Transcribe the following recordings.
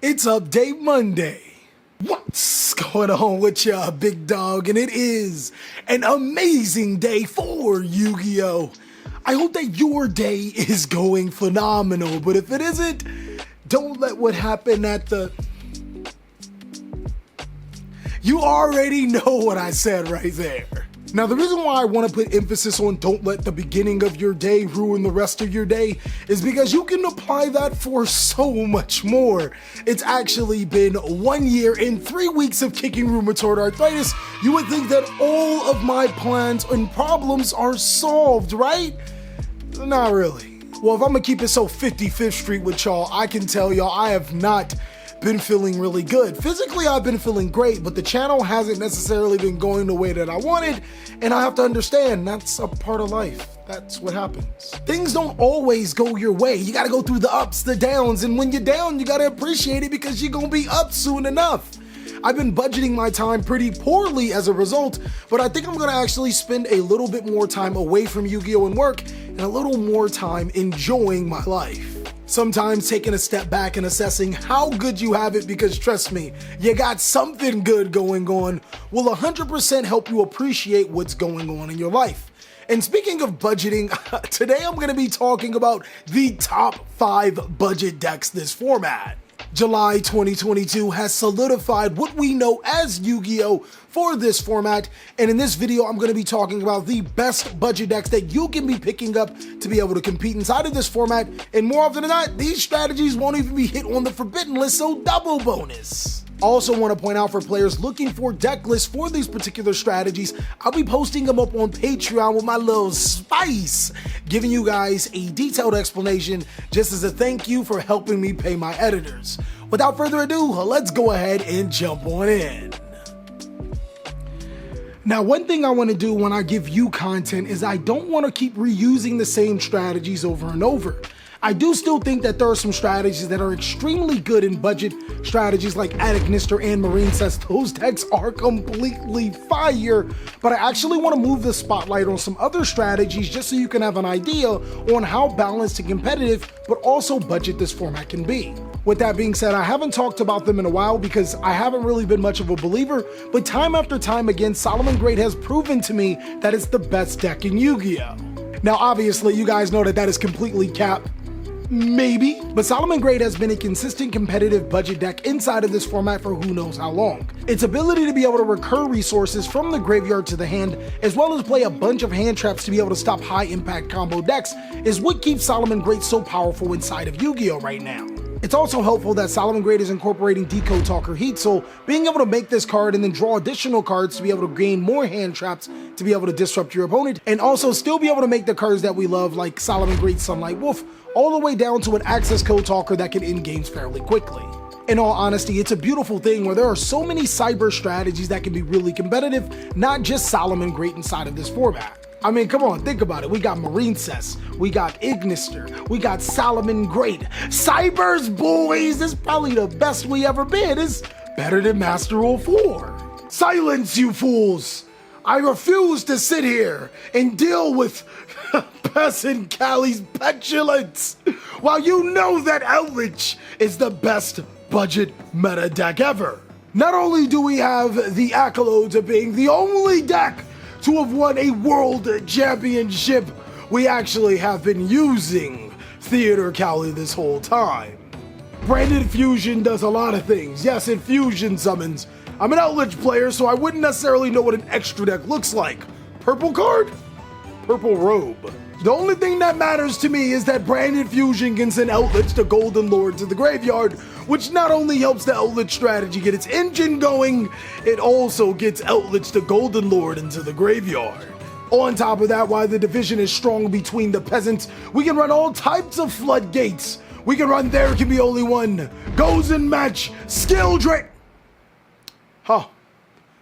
It's Update Monday. What's going on with ya, big dog? And it is an amazing day for Yu-Gi-Oh! I hope that your day is going phenomenal, but if it isn't, don't let what happened at the... You already know what I said right there. Now, the reason why I want to put emphasis on don't let the beginning of your day ruin the rest of your day is because you can apply that for so much more. It's actually been 1 year and 3 weeks of kicking rheumatoid arthritis. You would think that all of my plans and problems are solved, right? Not really. Well, if I'm gonna keep it so 55th Street with y'all, I can tell y'all I have not been feeling really good. Physically, I've been feeling great, but the channel hasn't necessarily been going the way that I wanted, and I have to understand that's a part of life. That's what happens. Things don't always go your way. You gotta go through the ups, the downs, and when you're down, you gotta appreciate it because you're gonna be up soon enough. I've been budgeting my time pretty poorly as a result, but I think I'm gonna actually spend a little bit more time away from Yu-Gi-Oh! And work, and a little more time enjoying my life. Sometimes taking a step back and assessing how good you have it, because trust me, you got something good going on, will 100% help you appreciate what's going on in your life. And speaking of budgeting, today I'm going to be talking about the top 5 budget decks this format. July 2022 has solidified what we know as Yu-Gi-Oh! For this format, and in this video I'm going to be talking about the best budget decks that you can be picking up to be able to compete inside of this format, and more often than not, these strategies won't even be hit on the forbidden list, so double bonus. I also want to point out for players looking for deck lists for these particular strategies, I'll be posting them up on Patreon with my little spice, giving you guys a detailed explanation just as a thank you for helping me pay my editors. Without further ado, let's go ahead and jump on in. Now, one thing I want to do when I give you content is I don't want to keep reusing the same strategies over and over. I do still think that there are some strategies that are extremely good in budget strategies like Ignister and Marine Cess. Those decks are completely fire, but I actually want to move the spotlight on some other strategies just so you can have an idea on how balanced and competitive, but also budget this format can be. With that being said, I haven't talked about them in a while because I haven't really been much of a believer, but time after time again, Solomon Grade has proven to me that it's the best deck in Yu-Gi-Oh! Now, obviously, you guys know that that is completely cap. Maybe, but Solomon Grade has been a consistent competitive budget deck inside of this format for who knows how long. Its ability to be able to recur resources from the graveyard to the hand, as well as play a bunch of hand traps to be able to stop high impact combo decks, is what keeps Solomon Grade so powerful inside of Yu-Gi-Oh! Right now. It's also helpful that Solomon Grade is incorporating Decode Talker Heat, so being able to make this card and then draw additional cards to be able to gain more hand traps to be able to disrupt your opponent, and also still be able to make the cards that we love like Solomon Grade Sunlight Wolf, all the way down to an access code talker that can end games fairly quickly. In all honesty, it's a beautiful thing where there are so many cyber strategies that can be really competitive, not just Solomon Grade inside of this format. I mean, come on, think about it. We got Marine Cess, we got Ignister, we got Solomon Grade. Cybers, boys, this is probably the best we ever been. It's better than Master Rule 4. Silence, you fools! I refuse to sit here and deal with Peasant Callie's petulance while you know that Outreach is the best budget meta deck ever. Not only do we have the accolades of being the only deck to have won a world championship, we actually have been using Theater Callie this whole time. Branded Fusion does a lot of things. Yes, it fusion summons. I'm an Outreach player, so I wouldn't necessarily know what an extra deck looks like. Purple card? Purple robe. The only thing that matters to me is that Branded Fusion can send Outreach the Golden Lord to the graveyard, which not only helps the Outreach strategy get its engine going, it also gets Outreach the Golden Lord into the graveyard. On top of that, while the division is strong between the peasants, we can run all types of floodgates. We can run There Can Be Only One, Goes and Match, Skill Drain. Huh,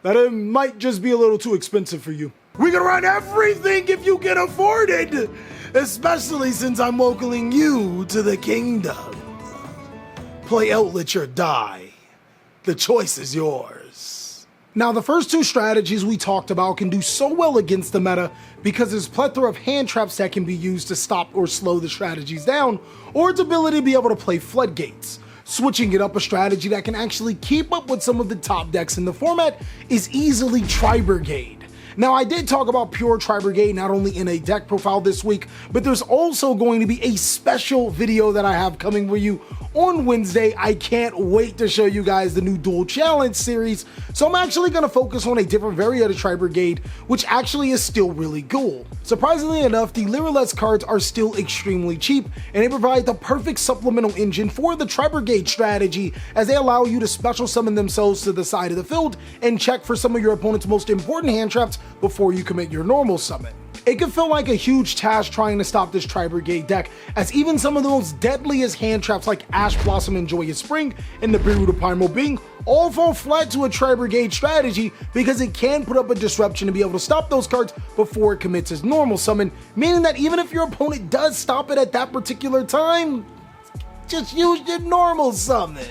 that might just be a little too expensive for you. We can run everything if you can afford it, especially since I'm welcoming you to the kingdom. Play Outreach or die. The choice is yours. Now, the first two strategies we talked about can do so well against the meta because there's a plethora of hand traps that can be used to stop or slow the strategies down, or its ability to be able to play floodgates. Switching it up, a strategy that can actually keep up with some of the top decks in the format, is easily Brigade. Now, I did talk about pure Brigade not only in a deck profile this week, but there's also going to be a special video that I have coming for you on Wednesday. I can't wait to show you guys the new Duel Challenge series, so I'm actually going to focus on a different variant of Brigade, which actually is still really cool. Surprisingly enough, the Lyraless cards are still extremely cheap, and they provide the perfect supplemental engine for the Brigade strategy, as they allow you to special summon themselves to the side of the field and check for some of your opponent's most important hand traps before you commit your normal summon. It can feel like a huge task trying to stop this Brigade deck, as even some of the most deadliest hand traps like Ash Blossom and Joyous Spring and the Beirut of Primal Being all fall flat to a Brigade strategy, because it can put up a disruption to be able to stop those cards before it commits its normal summon, meaning that even if your opponent does stop it at that particular time, just use your normal summon.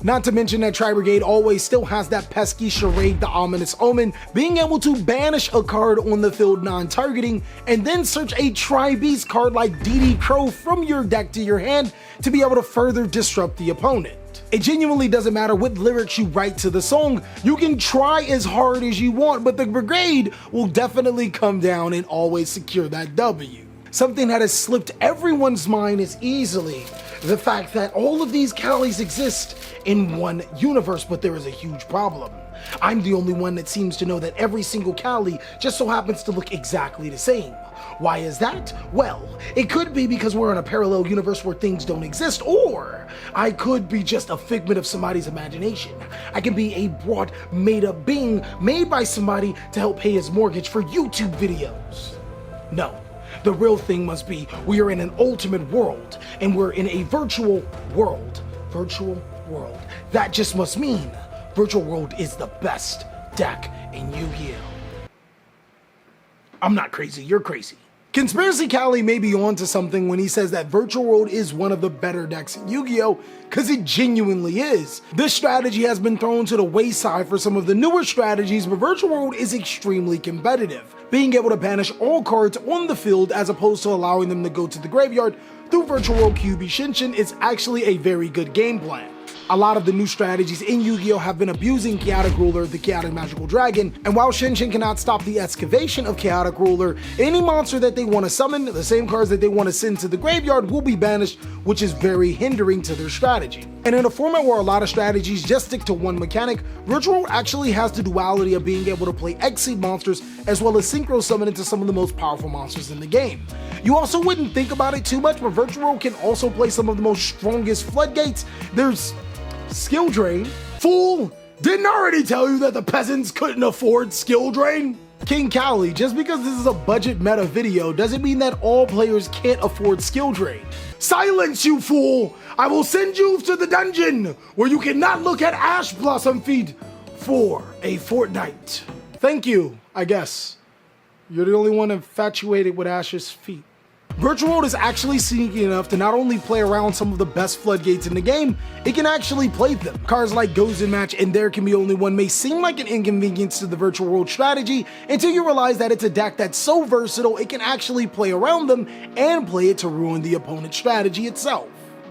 Not to mention that Brigade always still has that pesky charade, the Ominous Omen, being able to banish a card on the field non-targeting, and then search a Tri-Beast card like DD Crow from your deck to your hand to be able to further disrupt the opponent. It genuinely doesn't matter what lyrics you write to the song, you can try as hard as you want, but the Brigade will definitely come down and always secure that W. Something that has slipped everyone's mind is easily the fact that all of these Calis exist in one universe, but there is a huge problem. I'm the only one that seems to know that every single Cali just so happens to look exactly the same. Why is that? Well, it could be because we're in a parallel universe where things don't exist, or I could be just a figment of somebody's imagination. I can be a broad, made-up being made by somebody to help pay his mortgage for YouTube videos. No. The real thing must be we are in an ultimate world, and we're in a virtual world. Virtual world. That just must mean Virtual World is the best deck in Yu-Gi-Oh! I'm not crazy, you're crazy. Conspiracy Cali may be onto something when he says that Virtual World is one of the better decks in Yu-Gi-Oh! Because it genuinely is. This strategy has been thrown to the wayside for some of the newer strategies, but Virtual World is extremely competitive. Being able to banish all cards on the field as opposed to allowing them to go to the graveyard through Virtual World QB Shinshin is actually a very good game plan. A lot of the new strategies in Yu-Gi-Oh! Have been abusing Chaotic Ruler, the Chaotic Magical Dragon, and while Shinshin cannot stop the excavation of Chaotic Ruler, any monster that they want to summon, the same cards that they want to send to the graveyard, will be banished, which is very hindering to their strategy. And in a format where a lot of strategies just stick to one mechanic, Virtual World actually has the duality of being able to play X-Seed monsters as well as synchro summon into some of the most powerful monsters in the game. You also wouldn't think about it too much, but Virtual World can also play some of the most strongest floodgates. There's Skill Drain. Fool! Didn't I already tell you that the peasants couldn't afford Skill Drain? King Cali, just because this is a budget meta video doesn't mean that all players can't afford Skill Drain. Silence, you fool! I will send you to the dungeon where you cannot look at Ash Blossom feed for a fortnight. Thank you, I guess. You're the only one infatuated with Ash's feet. Virtual World is actually sneaky enough to not only play around some of the best floodgates in the game, it can actually play them. Cards like Gozen Match and There Can Be Only One may seem like an inconvenience to the Virtual World strategy until you realize that it's a deck that's so versatile it can actually play around them and play it to ruin the opponent's strategy itself.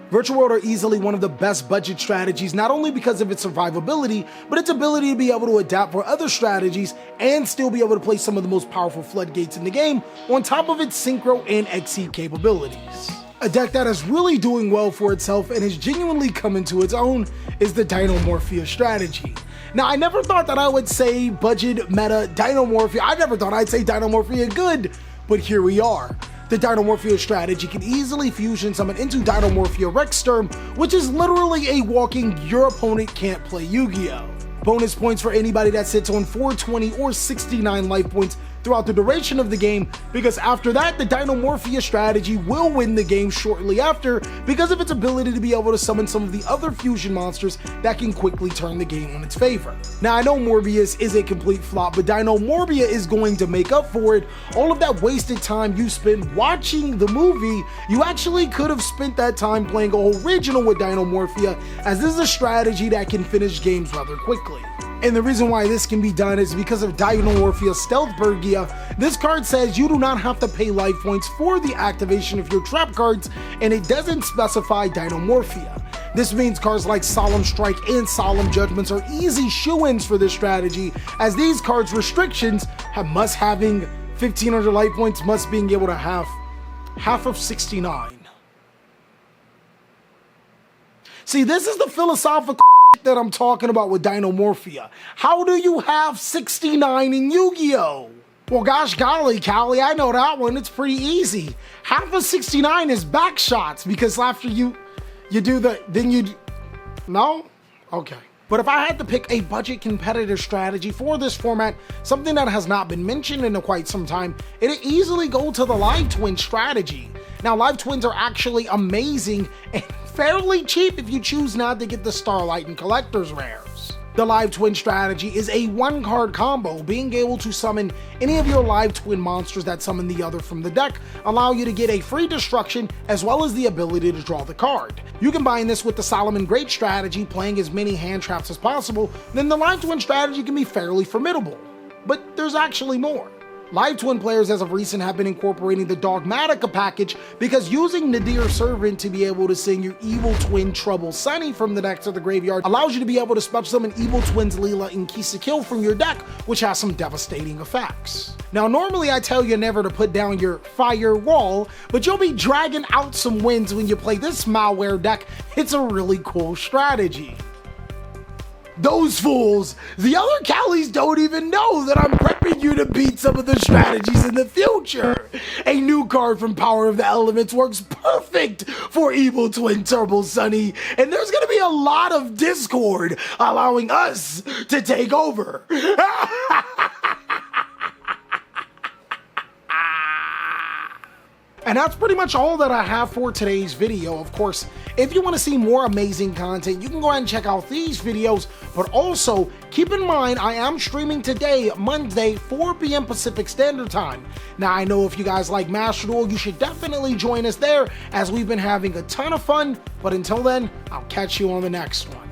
Virtual World are easily one of the best budget strategies, not only because of its survivability, but its ability to be able to adapt for other strategies and still be able to play some of the most powerful floodgates in the game, on top of its synchro and X-Seed capabilities. A deck that is really doing well for itself and has genuinely come into its own is the Dino Morphia strategy. Now, I never thought that I would say budget meta Dino Morphia. I never thought I'd say Dino Morphia good, but here we are. The Dino Morphia strategy can easily fusion summon into Dino Morphia Rexsturm, which is literally a walking your opponent can't play Yu-Gi-Oh! Bonus points for anybody that sits on 420 or 69 life points throughout the duration of the game, because after that, the Dino Morphia strategy will win the game shortly after because of its ability to be able to summon some of the other fusion monsters that can quickly turn the game on its favor. Now, I know Morbius is a complete flop, but Dino Morphia is going to make up for it. All of that wasted time you spent watching the movie, you actually could have spent that time playing original with Dino Morphia, as this is a strategy that can finish games rather quickly. And the reason why this can be done is because of Dino Morphia Stealth Bergia. This card says you do not have to pay life points for the activation of your trap cards, and it doesn't specify Dino Morphia. This means cards like Solemn Strike and Solemn Judgments are easy shoo-ins for this strategy, as these cards' restrictions have must having 1500 life points, must being able to have half of 69. See, this is the philosophical that I'm talking about with Dino Morphia. How do you have 69 in Yu-Gi-Oh? Well, gosh golly, Cali, I know that one. It's pretty easy. Half of 69 is back shots, because after you do the, then you, no? Okay. But if I had to pick a budget competitive strategy for this format, something that has not been mentioned in quite some time, it'd easily go to the Live Twin strategy. Now, Live Twins are actually amazing and fairly cheap if you choose not to get the Starlight and Collector's rares. The Live Twin strategy is a one-card combo. Being able to summon any of your Live Twin monsters that summon the other from the deck allow you to get a free destruction as well as the ability to draw the card. You combine this with the Solomon Great strategy, playing as many hand traps as possible, then the Live Twin strategy can be fairly formidable. But there's actually more. Live Twin players as of recent have been incorporating the Dogmatica package, because using Nadir Servant to be able to send your Evil Twin Trouble Sunny from the deck to the graveyard allows you to be able to special summon Evil Twins Leela and Kisa Kill from your deck, which has some devastating effects. Now, normally I tell you never to put down your firewall, but you'll be dragging out some wins when you play this malware deck. It's a really cool strategy. Those fools, the other Calis don't even know that I'm prepping you to beat some of the strategies in the future. A new card from Power of the Elements works perfect for Evil Twin Turbo Sunny, and there's gonna be a lot of discord allowing us to take over. And that's pretty much all that I have for today's video. Of course, if you want to see more amazing content, you can go ahead and check out these videos, but also keep in mind I am streaming today, Monday, 4 p.m. Pacific Standard Time. Now, I know if you guys like Master Duel, you should definitely join us there, as we've been having a ton of fun, but until then, I'll catch you on the next one.